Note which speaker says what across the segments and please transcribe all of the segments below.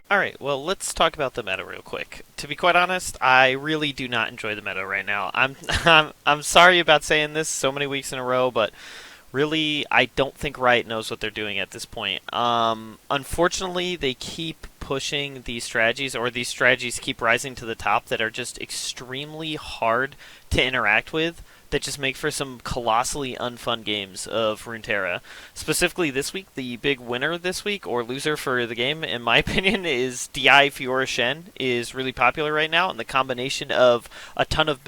Speaker 1: Alright, well, let's talk about the meta real quick. To be quite honest, I really do not enjoy the meta right now. I'm sorry about saying this so many weeks in a row, but really, I don't think Riot knows what they're doing at this point. Unfortunately, they keep pushing these strategies, or these strategies keep rising to the top that are just extremely hard to interact with, that just make for some colossally unfun games of Runeterra. Specifically this week, the big winner this week, or loser for the game, in my opinion, is DI Fiora Shen, is really popular right now, and the combination of a ton of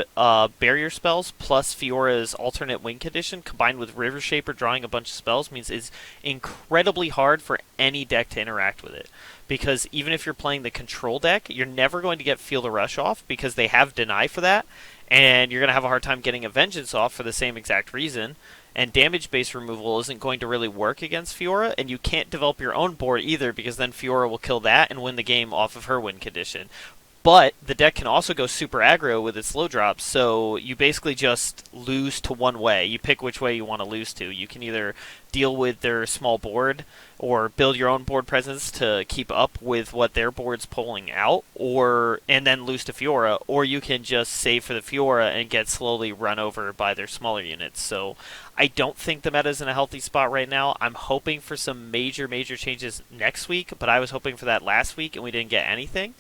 Speaker 1: barrier spells plus Fiora's alternate wing condition combined with River Shaper drawing a bunch of spells means it's incredibly hard for any deck to interact with it. Because even if you're playing the control deck, you're never going to get Feel the Rush off because they have Deny for that, and you're going to have a hard time getting a Vengeance off for the same exact reason. And damage base removal isn't going to really work against Fiora, and you can't develop your own board either because then Fiora will kill that and win the game off of her win condition. But the deck can also go super aggro with its low drops, so you basically just lose to one way. You pick which way you want to lose to. You can either deal with their small board or build your own board presence to keep up with what their board's pulling out, or and then lose to Fiora, or you can just save for the Fiora and get slowly run over by their smaller units. So I don't think the meta is in a healthy spot right now. I'm hoping for some major changes next week, but I was hoping for that last week and we didn't get anything.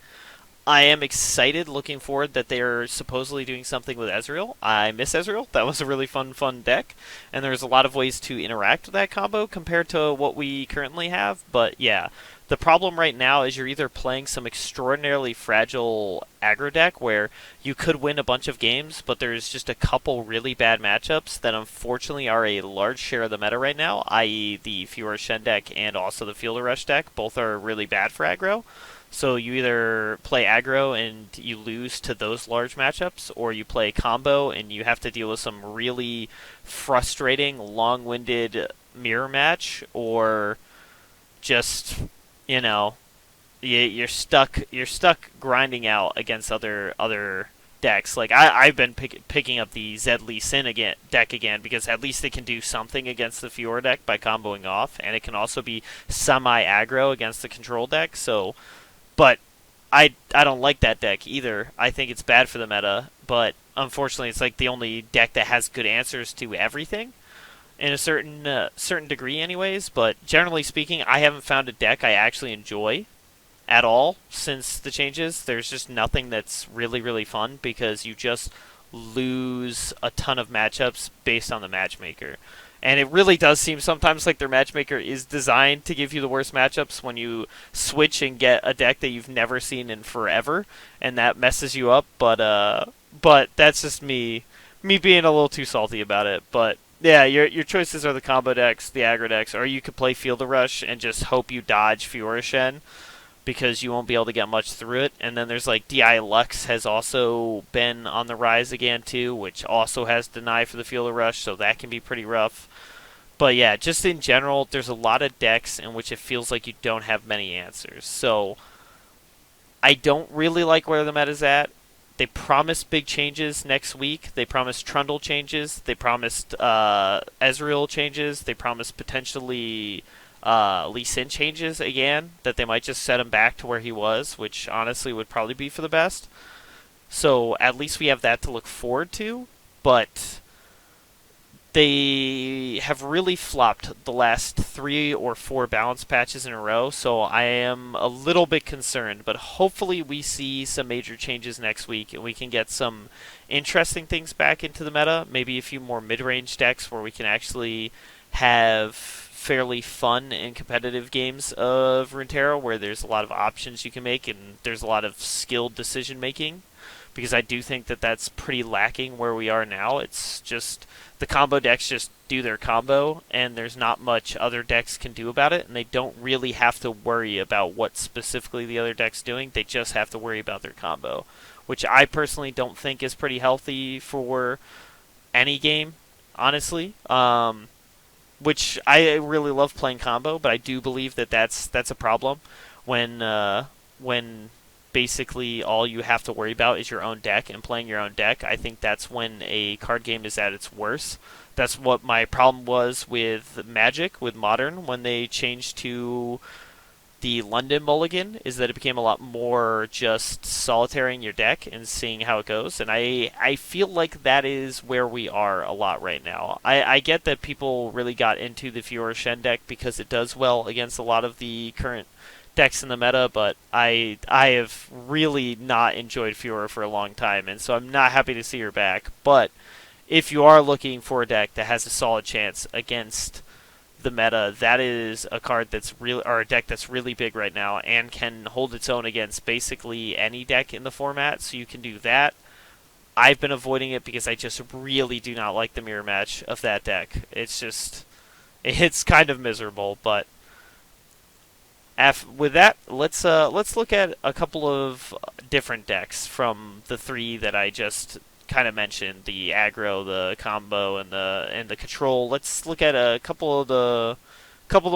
Speaker 1: I am excited, looking forward that they're supposedly doing something with Ezreal. I miss Ezreal. That was a really fun deck, and there's a lot of ways to interact with that combo compared to what we currently have. But yeah, the problem right now is you're either playing some extraordinarily fragile aggro deck where you could win a bunch of games, but there's just a couple really bad matchups that unfortunately are a large share of the meta right now, i.e. the Fiora Shen deck and also the Fielder Rush deck. Both are really bad for aggro. So you either play aggro and you lose to those large matchups, or you play combo and you have to deal with some really frustrating, long-winded mirror match, or just, you know, you're stuck grinding out against other decks. Like I've been picking up the Zed Lee Sin deck again because at least it can do something against the Fiora deck by comboing off, and it can also be semi aggro against the control deck. So but I don't like that deck either. I think it's bad for the meta, but unfortunately, it's like the only deck that has good answers to everything in a certain degree, anyways. But generally speaking, I haven't found a deck I actually enjoy at all since the changes. There's just nothing that's really fun because you just lose a ton of matchups based on the matchmaker. And it really does seem sometimes like their matchmaker is designed to give you the worst matchups when you switch and get a deck that you've never seen in forever, and that messes you up. But that's just me being a little too salty about it. But yeah, your choices are the combo decks, the aggro decks, or you could play Field of Rush and just hope you dodge Fiora Shen because you won't be able to get much through it. And then there's like DI Lux has also been on the rise again too, which also has Deny for the Field of Rush, so that can be pretty rough. But yeah, just in general, there's a lot of decks in which it feels like you don't have many answers. So I don't really like where the meta's at. They promised big changes next week. They promised Trundle changes. They promised Ezreal changes. They promised potentially Lee Sin changes again, that they might just set him back to where he was, which honestly would probably be for the best. So at least we have that to look forward to, but they have really flopped the last 3 or 4 balance patches in a row, so I am a little bit concerned, but hopefully we see some major changes next week and we can get some interesting things back into the meta, maybe a few more mid-range decks where we can actually have fairly fun and competitive games of Runeterra where there's a lot of options you can make and there's a lot of skilled decision making, because I do think that that's pretty lacking where we are now. It's just the combo decks just do their combo, and there's not much other decks can do about it, and they don't really have to worry about what specifically the other deck's doing. They just have to worry about their combo, which I personally don't think is pretty healthy for any game, honestly. Which I really love playing combo, but I do believe that that's a problem when basically all you have to worry about is your own deck and playing your own deck. I think that's when a card game is at its worst. That's what my problem was with Magic, with Modern, when they changed to the London mulligan is that it became a lot more just solitarying your deck and seeing how it goes. And I feel like that is where we are a lot right now. I get that people really got into the Fiora Shen deck because it does well against a lot of the current decks in the meta, but I have really not enjoyed Fiora for a long time, and so I'm not happy to see her back. But if you are looking for a deck that has a solid chance against the meta, that is a card that's really, or a deck that's really big right now and can hold its own against basically any deck in the format. So you can do that. I've been avoiding it because I just really do not like the mirror match of that deck. It's kind of miserable. But with that, let's look at a couple of different decks from the three that I just kind of mentioned: the aggro, the combo, and the control. Let's look at a couple of the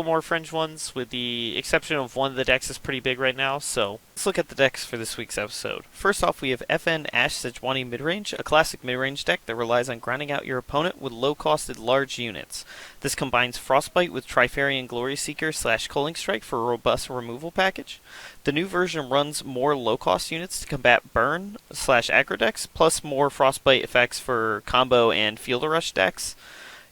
Speaker 1: more fringe ones, with the exception of one of the decks is pretty big right now. So let's look at the decks for this week's episode. First off, we have FN Ashe Sejuani Midrange, a classic midrange deck that relies on grinding out your opponent with low-costed large units. This combines Frostbite with Trifarian Glory Seeker / Culling Strike for a robust removal package. The new version runs more low-cost units to combat burn / aggro decks, plus more Frostbite effects for combo and Field Rush decks.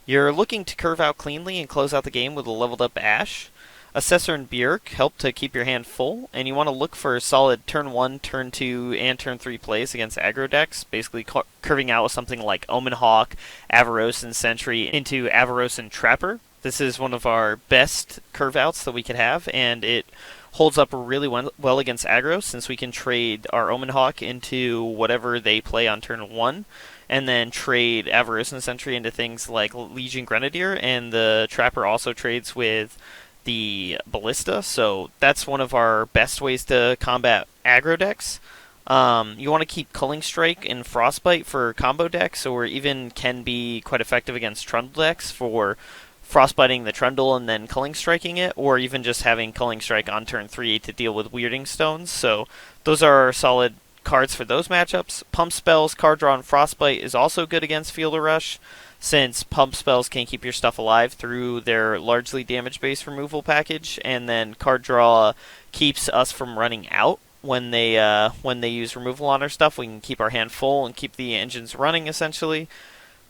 Speaker 1: You're looking to curve out cleanly and close out the game with a leveled up Ashe. Assessor and Björk help to keep your hand full, and you want to look for solid turn 1, turn 2, and turn 3 plays against aggro decks, basically curving out with something like Omen Hawk, Avarosan Sentry into Avarosan Trapper. This is one of our best curve outs that we could have, and it holds up really well against aggro, since we can trade our Omen Hawk into whatever they play on turn 1, and then trade Avarosan Sentry into things like Legion Grenadier, and the Trapper also trades with the Ballista, so that's one of our best ways to combat aggro decks. You want to keep Culling Strike and Frostbite for combo decks, or even can be quite effective against Trundle decks for frostbiting the Trundle and then Culling Striking it, or even just having Culling Strike on turn 3 to deal with Weirding Stones. So those are solid cards for those matchups. Pump Spells, Card Draw, and Frostbite is also good against Fielder Rush, since Pump Spells can keep your stuff alive through their largely damage-based removal package, and then Card Draw keeps us from running out when they use removal on our stuff. We can keep our hand full and keep the engines running, essentially.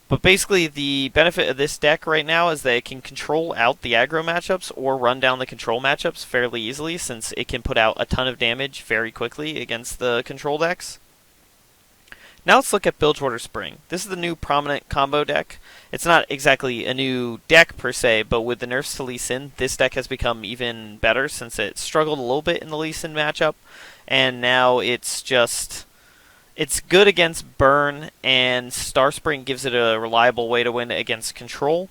Speaker 1: But basically, the benefit of this deck right now is that it can control out the aggro matchups or run down the control matchups fairly easily, since it can put out a ton of damage very quickly against the control decks. Now let's look at Bilgewater Spring. This is the new prominent combo deck. It's not exactly a new deck per se, but with the nerfs to Lee Sin, this deck has become even better, since it struggled a little bit in the Lee Sin matchup, and now it's good against burn, and Starspring gives it a reliable way to win against control.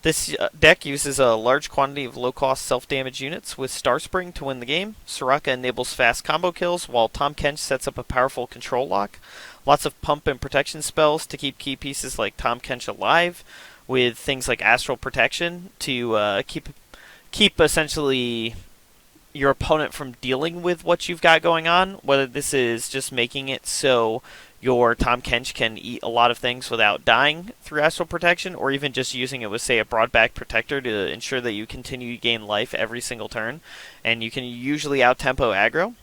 Speaker 1: This deck uses a large quantity of low-cost self-damage units with Starspring to win the game. Soraka enables fast combo kills, while Tahm Kench sets up a powerful control lock. Lots of pump and protection spells to keep key pieces like Tahm Kench alive, with things like Astral Protection to keep essentially your opponent from dealing with what you've got going on, whether this is just making it so your Tahm Kench can eat a lot of things without dying through Astral Protection, or even just using it with, say, a Broadback Protector to ensure that you continue to gain life every single turn, and you can usually out-tempo aggro.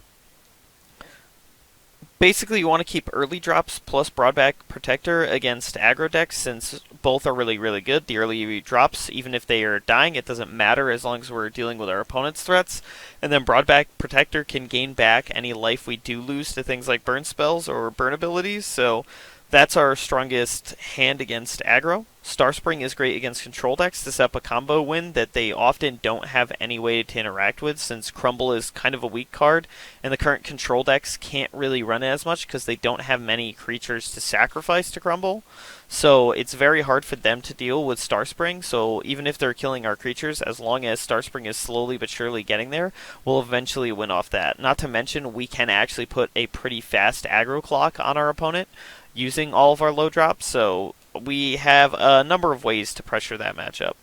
Speaker 1: Basically, you want to keep early drops plus Broadback Protector against aggro decks, since both are really, really good. The early drops, even if they are dying, it doesn't matter as long as we're dealing with our opponent's threats. And then Broadback Protector can gain back any life we do lose to things like burn spells or burn abilities, so that's our strongest hand against aggro. Starspring is great against control decks to set up a combo win that they often don't have any way to interact with, since Crumble is kind of a weak card, and the current control decks can't really run it as much because they don't have many creatures to sacrifice to Crumble. So it's very hard for them to deal with Starspring, so even if they're killing our creatures, as long as Starspring is slowly but surely getting there, we'll eventually win off that. Not to mention, we can actually put a pretty fast aggro clock on our opponent using all of our low drops, so we have a number of ways to pressure that matchup.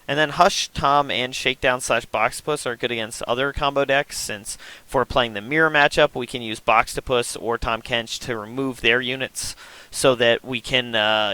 Speaker 1: And then Hush, Tom, and Shakedown / Boxtopus are good against other combo decks, since if we're playing the mirror matchup, we can use Boxtopus or Tahm Kench to remove their units so that we can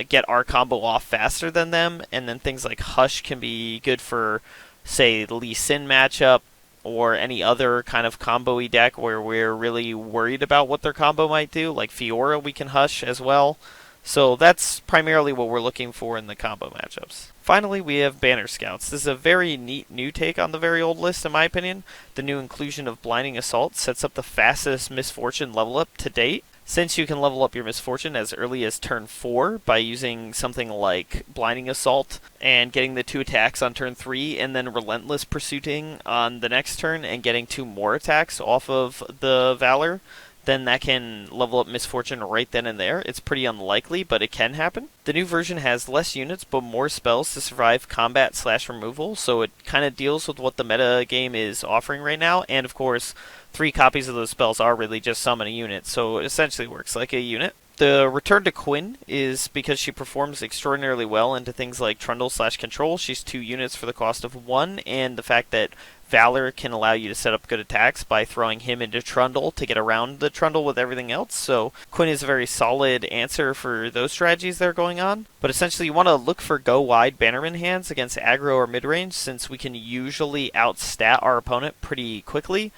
Speaker 1: get our combo off faster than them. And then things like Hush can be good for, say, the Lee Sin matchup. or any other kind of combo-y deck where we're really worried about what their combo might do, like Fiora we can hush as well. So that's primarily what we're looking for in the combo matchups. Finally, we have Bannerscouts. This is a very neat new take on the very old list, in my opinion. The new inclusion of Blinding Assault sets up the fastest Misfortune level up to date. Since you can level up your Misfortune as early as turn 4 by using something like Blinding Assault and getting the 2 attacks on turn 3 and then Relentless Pursuiting on the next turn and getting 2 more attacks off of the Valor, then that can level up Misfortune right then and there. It's pretty unlikely, but it can happen. The new version has less units, but more spells to survive combat/removal, so it kind of deals with what the meta game is offering right now, and of course, 3 copies of those spells are really just summon a unit, so it essentially works like a unit. The return to Quinn is because she performs extraordinarily well into things like Trundle/Control. She's 2 units for the cost of 1, and the fact that Valor can allow you to set up good attacks by throwing him into Trundle to get around the Trundle with everything else. So Quinn is a very solid answer for those strategies that are going on. But essentially you want to look for go-wide Bannerman hands against aggro or mid-range, since we can usually outstat our opponent pretty quickly.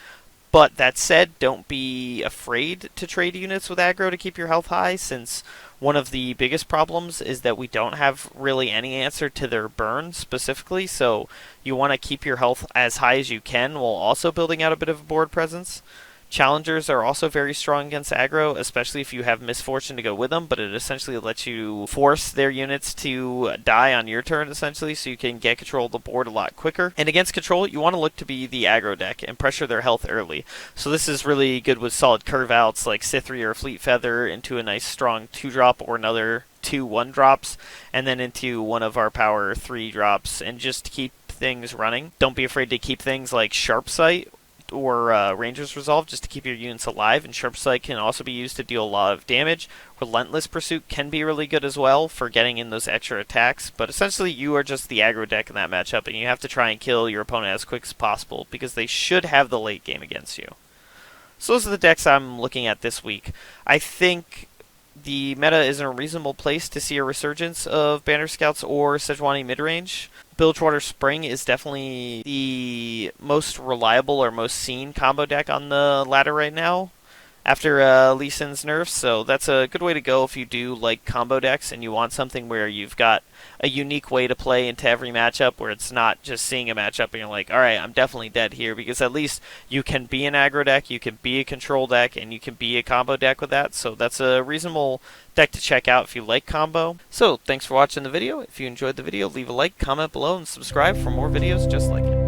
Speaker 1: But that said, don't be afraid to trade units with aggro to keep your health high, since one of the biggest problems is that we don't have really any answer to their burn specifically, so you want to keep your health as high as you can while also building out a bit of a board presence. Challengers are also very strong against aggro, especially if you have Misfortune to go with them, but it essentially lets you force their units to die on your turn, essentially, so you can get control of the board a lot quicker. And against control, you want to look to be the aggro deck and pressure their health early. So this is really good with solid curve outs like Sithri or Fleet Feather into a nice strong 2-drop or another 2 1-drops, and then into one of our power 3-drops, and just keep things running. Don't be afraid to keep things like Sharp Sight or Ranger's Resolve just to keep your units alive, and Sharp Sight can also be used to deal a lot of damage. Relentless Pursuit can be really good as well for getting in those extra attacks, but essentially you are just the aggro deck in that matchup, and you have to try and kill your opponent as quick as possible because they should have the late game against you. So those are the decks I'm looking at this week. I think the meta is in a reasonable place to see a resurgence of Bannerscouts or Sejuani midrange. Bilgewater Spring is definitely the most reliable or most seen combo deck on the ladder right now after Lee Sin's nerfs, so that's a good way to go if you do like combo decks and you want something where you've got a unique way to play into every matchup where it's not just seeing a matchup and you're like, alright, I'm definitely dead here, because at least you can be an aggro deck, you can be a control deck, and you can be a combo deck with that, so that's a reasonable deck to check out if you like combo. So, thanks for watching the video. If you enjoyed the video, leave a like, comment below, and subscribe for more videos just like it.